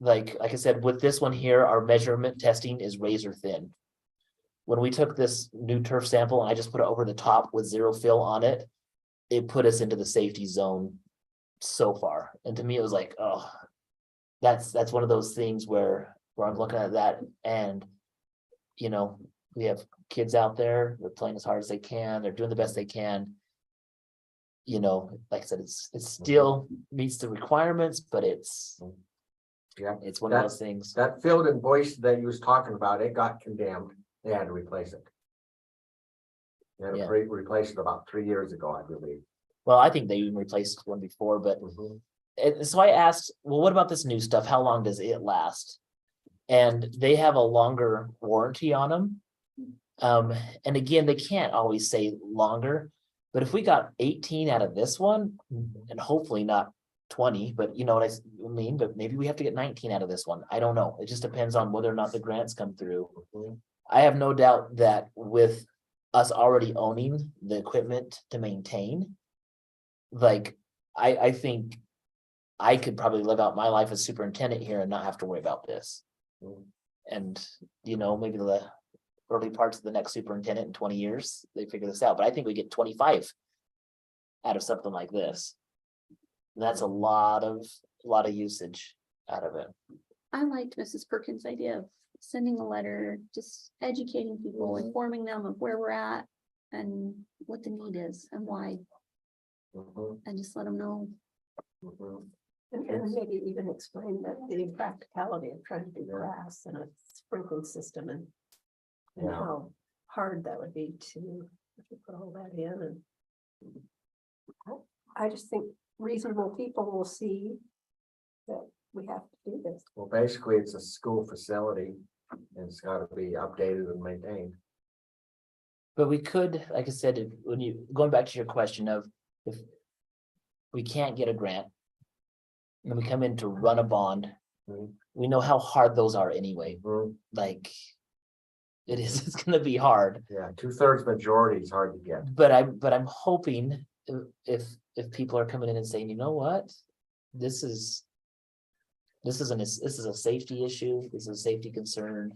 like I said, with this one here, our measurement testing is razor thin. When we took this new turf sample and I just put it over the top with zero fill on it, it put us into the safety zone so far. And to me, it was like, oh, that's one of those things where I'm looking at that, and we have kids out there, they're playing as hard as they can, they're doing the best they can. Like I said, it still meets the requirements, but it's
Yeah,
one of those things.
that field in Boise that you was talking about, it got condemned. They had to replace it. They had to
Yeah.
replace it about 3 years ago, I believe.
Well, I think they even replaced one before, but
Mhm.
and so I asked, well, what about this new stuff? How long does it last? And they have a longer warranty on them. And again, they can't always say longer, but if we got 18 out of this one, and hopefully not 20, but you know what I mean, but maybe we have to get 19 out of this one. I don't know. It just depends on whether or not the grants come through.
Mhm.
I have no doubt that with us already owning the equipment to maintain, like, I think I could probably live out my life as superintendent here and not have to worry about this.
Mhm.
And, maybe the early parts of the next superintendent in 20 years, they figure this out, but I think we get 25 out of something like this. And that's a lot of usage out of it.
I liked Mrs. Perkins' idea of sending a letter, just educating people, informing them of where we're at and what the need is and why,
Mhm.
and just let them know.
Mhm.
And maybe even explain that the practicality of trying to do grass and a sprinkling system and
Yeah.
how hard that would be to put all that in, and I just think reasonable people will see that we have to do this.
Well, basically, it's a school facility and it's gotta be updated and maintained.
But we could, like I said, when you, going back to your question of if we can't get a grant. And we come in to run a bond,
Mhm.
we know how hard those are anyway,
Mhm.
like. It is, it's gonna be hard,
Yeah, 2/3 majority is hard to get.
but I'm hoping if people are coming in and saying, you know what? This is. This is a safety issue, this is a safety concern.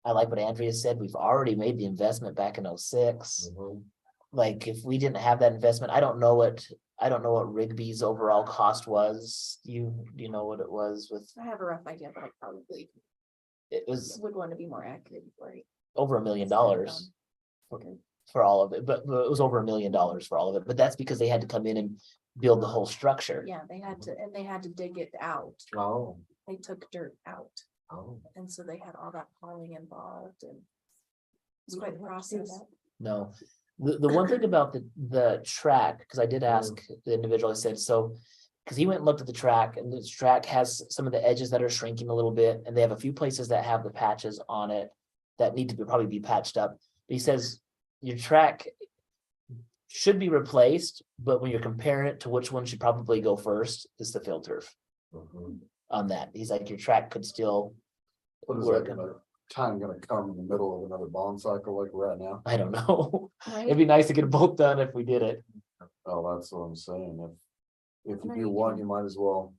I like what Andrea said, we've already made the investment back in 06.
Mhm.
Like, if we didn't have that investment, I don't know what Rigby's overall cost was. You know what it was with,
I have a rough idea, but I probably
it was
would want to be more accurate, right?
over $1 million. For all of it, but it was over $1 million for all of it, but that's because they had to come in and build the whole structure.
Yeah, they had to, and they had to dig it out.
Oh,
They took dirt out,
oh.
and so they had all that hauling involved and. It's
We
quite a
don't have to do
process.
that.
No, the one thing about the track, because I did ask the individual, I said, so. Because he went and looked at the track, and this track has some of the edges that are shrinking a little bit, and they have a few places that have the patches on it. That need to probably be patched up. But he says, your track. Should be replaced, but when you're comparing it to which one should probably go first, is the field turf
Mhm.
on that. He's like, your track could still.
What is that gonna come in the middle of another bond cycle like we're at now?
I don't know. It'd
Right?
be nice to get them both done if we did it.
Oh, that's what I'm saying. If you
Are
do
you
one,
gonna-
you might as well.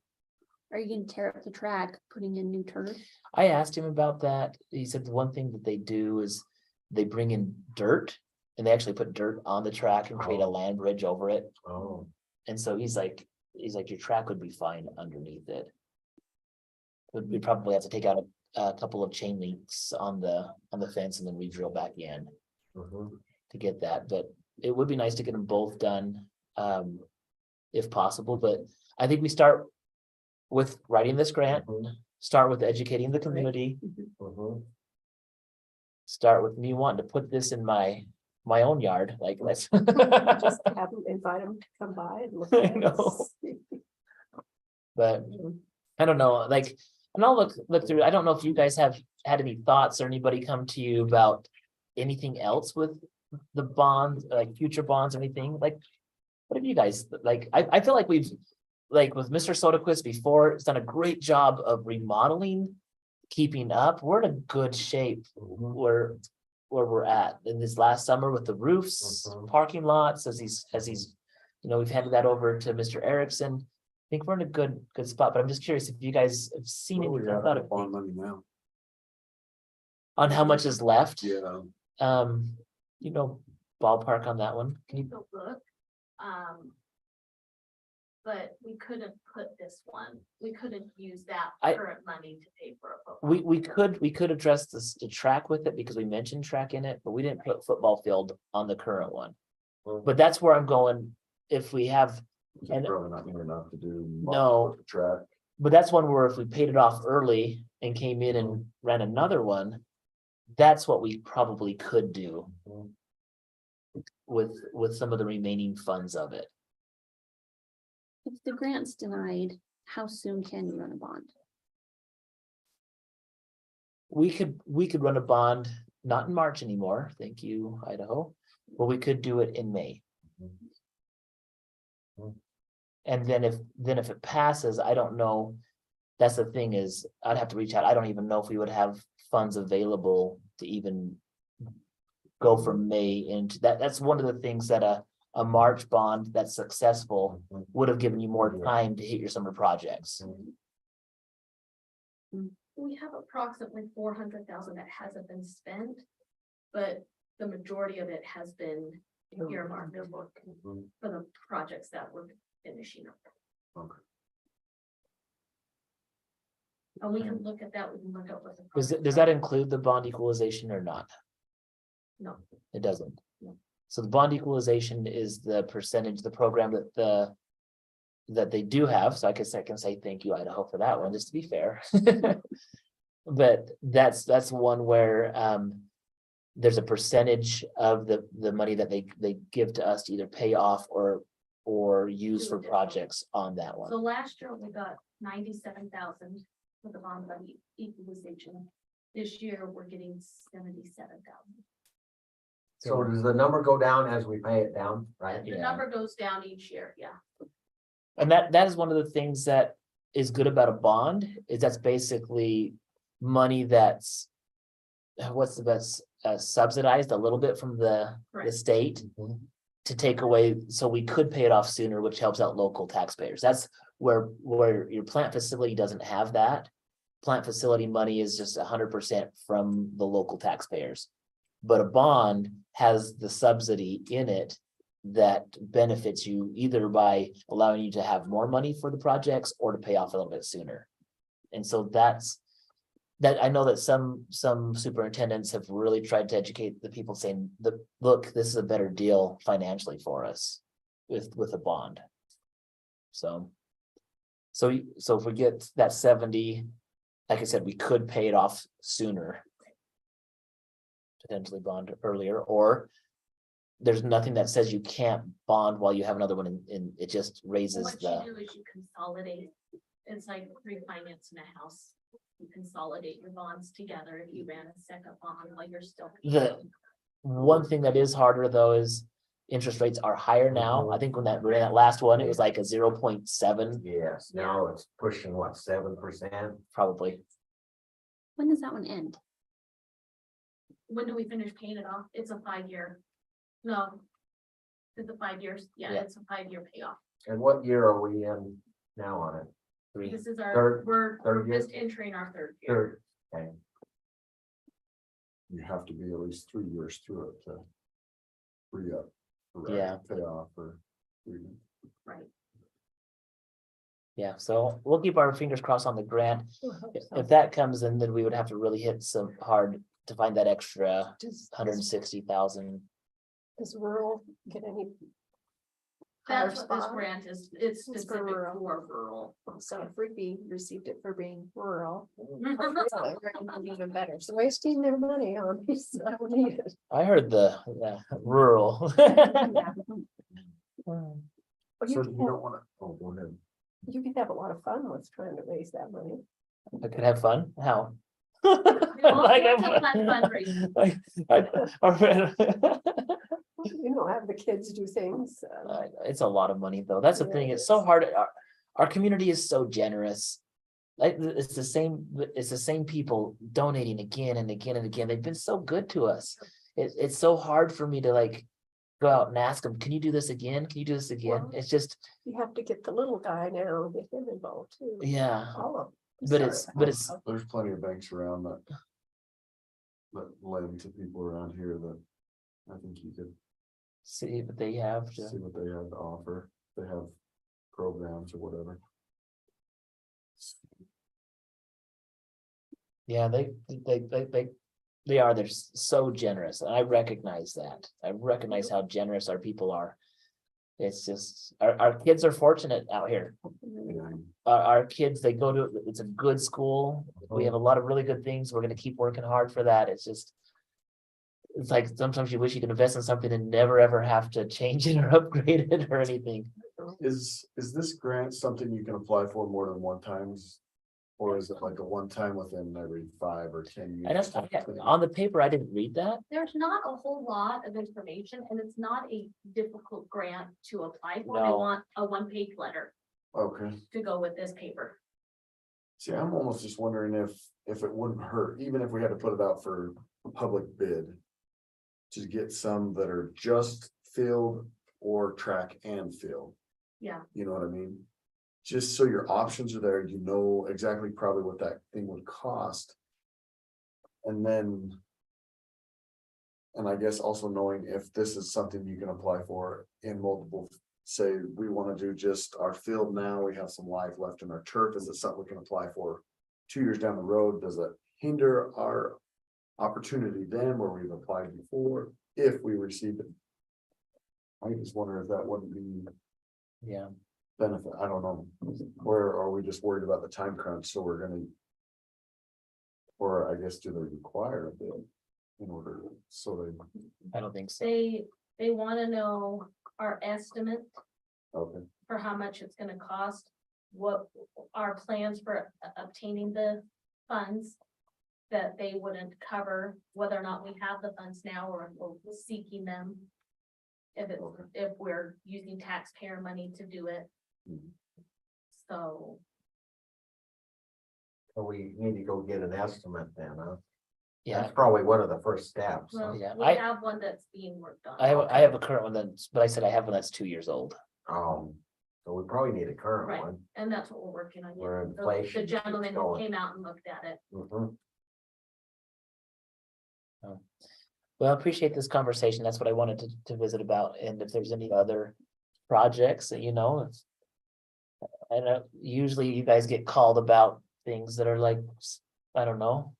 Are you gonna tear up the track, putting in new turf?
I asked him about that. He said the one thing that they do is they bring in dirt and they actually put dirt on the track and create a land bridge over it.
Oh,
And so he's like, your track would be fine underneath it. But we'd probably have to take out a couple of chain links on the fence and then re-drill back in
mhm.
to get that, but it would be nice to get them both done. If possible, but I think we start with writing this grant,
Mhm.
start with educating the community,
Mhm.
start with me wanting to put this in my own yard, like let's.
Just have them, invite them to come by and look
I
at
know.
it.
But I don't know, like, and I'll look through, I don't know if you guys have had any thoughts or anybody come to you about anything else with the bonds, like future bonds or anything, like, what have you guys, like, I feel like we've, like with Mr. Soderquist before, he's done a great job of remodeling, keeping up, we're in a good shape
Mhm.
where we're at in this last summer with the roofs,
Mhm.
parking lots, as he's, we've handed that over to Mr. Erickson. I think we're in a good spot, but I'm just curious if you guys have seen
What
any,
we got
thought
for
of
bond money now?
on how much is left.
Yeah,
Ballpark on that one. Can you,
Take a look. But we couldn't put this one, we couldn't use that
I-
current money to pay for a football.
we could address the track with it because we mentioned track in it, but we didn't put football field on the current one. But that's where I'm going. If we have,
it's
And-
probably not near enough to do.
No.
the Track.
but that's one where if we paid it off early and came in and ran another one, that's what we probably could do
Mhm.
with some of the remaining funds of it.
If the grant's denied, how soon can you run a bond?
We could run a bond, not in March anymore, thank you, Idaho, but we could do it in May.
Mhm.
And then if it passes, I don't know, that's the thing is, I'd have to reach out, I don't even know if we would have funds available to even go from May into that, that's one of the things that a March bond that's successful
Mhm.
would have given you more time to hit your summer projects.
We have approximately 400,000 that hasn't been spent, but the majority of it has been earmarked for
Mhm.
the projects that we're finishing up.
Okay.
And we can look at that, we can look at what the.
Does
projects
that
are.
include the bond equalization or not?
No.
It doesn't.
No.
So the bond equalization is the percentage, the program that they do have, so I guess I can say thank you, Idaho, for that one, just to be fair. But that's one where there's a percentage of the money that they give to us to either pay off or use for projects on that
So
one.
last year we got 97,000 for the bond levy equalization. This year we're getting 77,000.
So does the number go down as we pay it down, right?
The
Yeah.
number goes down each year, yeah.
And that is one of the things that is good about a bond, is that's basically money that's. What's the best, subsidized a little bit from the
Correct.
state. To take away, so we could pay it off sooner, which helps out local taxpayers. That's where your plant facility doesn't have that. Plant facility money is just 100% from the local taxpayers. But a bond has the subsidy in it that benefits you either by allowing you to have more money for the projects or to pay off a little bit sooner. And so that I know that some superintendents have really tried to educate the people saying that, look, this is a better deal financially for us with a bond. So if we get that 70, like I said, we could pay it off sooner. Potentially bond earlier, or there's nothing that says you can't bond while you have another one in it just raises
What
the,
you do is you consolidate. It's like refinancing a house. You consolidate your bonds together if you ran a second bond while you're still.
The- one thing that is harder though is interest rates are higher now. I think when that last one, it was like a 0.7
Yes, now it's pushing what, 7%?
probably.
When does that one end?
When do we finish paying it off? It's a 5-year. No. It's a 5 years. Yeah,
Yeah.
it's a 5-year payoff.
And what year are we in now on it?
Three.
This is our,
Third-
we're
third year?
just entering our 3rd year.
Third, okay.
You have to be at least 3 years through it to free up. or
Yeah.
Pay off or.
Right.
Yeah, so we'll keep our fingers crossed on the grant.
We'll hope so.
If that comes in, then we would have to really hit some hard to find that extra
Does
160,000.
does rural get any? higher
That's what this
spot?
grant is. It's
It's for
specific
rural.
for rural.
So if Rigby received it for being rural,
Really?
even better.
It's wasting their money on these, I don't need it.
I heard the rural.
Well,
So you don't wanna, oh, go ahead.
you can have a lot of fun with trying to raise that money.
I could have fun. How?
Like
I'm-
fundraising.
like,
You know, have the kids do things.
It's a lot of money though. That's the
Yeah,
thing.
it
It's so
is.
hard. Our community is so generous. Like it's the same people donating again and again and again. They've been so good to us. It's so hard for me to like go out and ask them, can you do this again? Can you do this again?
Well,
It's just,
You have to get the little guy now, get him involved too.
yeah,
All of them.
but it's,
There's plenty of banks around that. That lend to people around here that I think you could
see what they have to.
see what they have to offer. They have programs or whatever.
Yeah, they are, they're so generous, and I recognize that. I recognize how generous our people are. It's just, our kids are fortunate out here.
And
Our kids, they go to, it's a good school. We have a lot of really good things. We're gonna keep working hard for that. It's just. It's like sometimes you wish you could invest in something and never ever have to change it or upgrade it or anything.
is this grant something you can apply for more than one times? Or is it like a one time within every 5 or 10
I
years?
don't, on the paper, I didn't read that.
There's not a whole lot of information and it's not a difficult grant to apply for. They
No.
want a 1-page letter
Okay,
to go with this paper.
see, I'm almost just wondering if it wouldn't hurt, even if we had to put it out for a public bid. To get some that are just filled or track and fill.
Yeah.
You know what I mean? Just so your options are there, you know exactly probably what that thing would cost. And then. And I guess also knowing if this is something you can apply for in multiple, say, we wanna do just our field now, we have some life left in our turf, is it something we can apply for? 2 years down the road, does it hinder our opportunity then where we've applied before, if we receive it? I just wonder if that wouldn't be
Yeah,
benefit, I don't know, or are we just worried about the time crunch, so we're gonna. Or I guess do they require a bid in order, so they,
I don't think so.
They want to know our estimate
okay,
for how much it's gonna cost, what our plans for obtaining the funds. that they wouldn't cover whether or not we have the funds now or if we're seeking them. If we're using taxpayer money to do it. So,
So we need to go get an estimate then, huh?
Yeah,
That's probably one of the first steps. huh?
well,
Yeah,
we
I-
have one that's being worked on.
I have a current one that's, but I said I have one that's 2 years old.
So we probably need a current
Right.
one.
And that's what we're working on.
Where
The
inflation keeps
gentleman who
going.
came out and looked at it.
Mhm.
Well, I appreciate this conversation. That's what I wanted to visit about. And if there's any other projects that, I know usually you guys get called about things that are like, I don't know.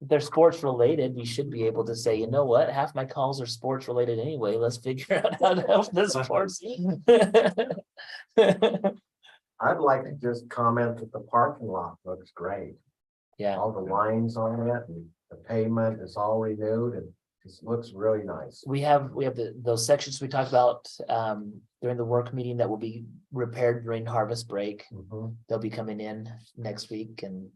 If they're sports related, we should be able to say, you know what, half my calls are sports related anyway. Let's figure out how to help the sports.
I'd like to just comment that the parking lot looks great.
Yeah,
All the lines on it and the pavement is all renewed and it looks really nice.
we have those sections we talked about during the work meeting that will be repaired during harvest break.
Mhm.
They'll be coming in next week and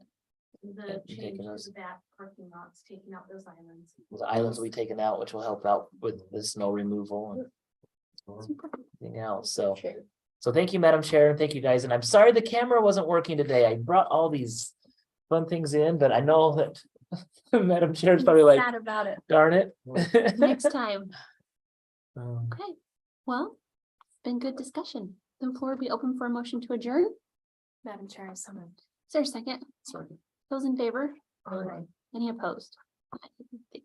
The
taking
change to
those.
the back parking lots, taking out those islands.
the islands will be taken out, which will help out with the snow removal and everything else. So, thank you, Madam Chair, and thank you guys. And I'm sorry the camera wasn't working today. I brought all these fun things in, but I know that Madam Chair is probably like,
Sad about it.
darn it.
Next time.
Um,
Okay, well, it's been good discussion. The floor will be open for a motion to adjourn.
Madam Chair, so moved.
Is there a second?
Second.
Those in favor?
Aye.
Any opposed? I think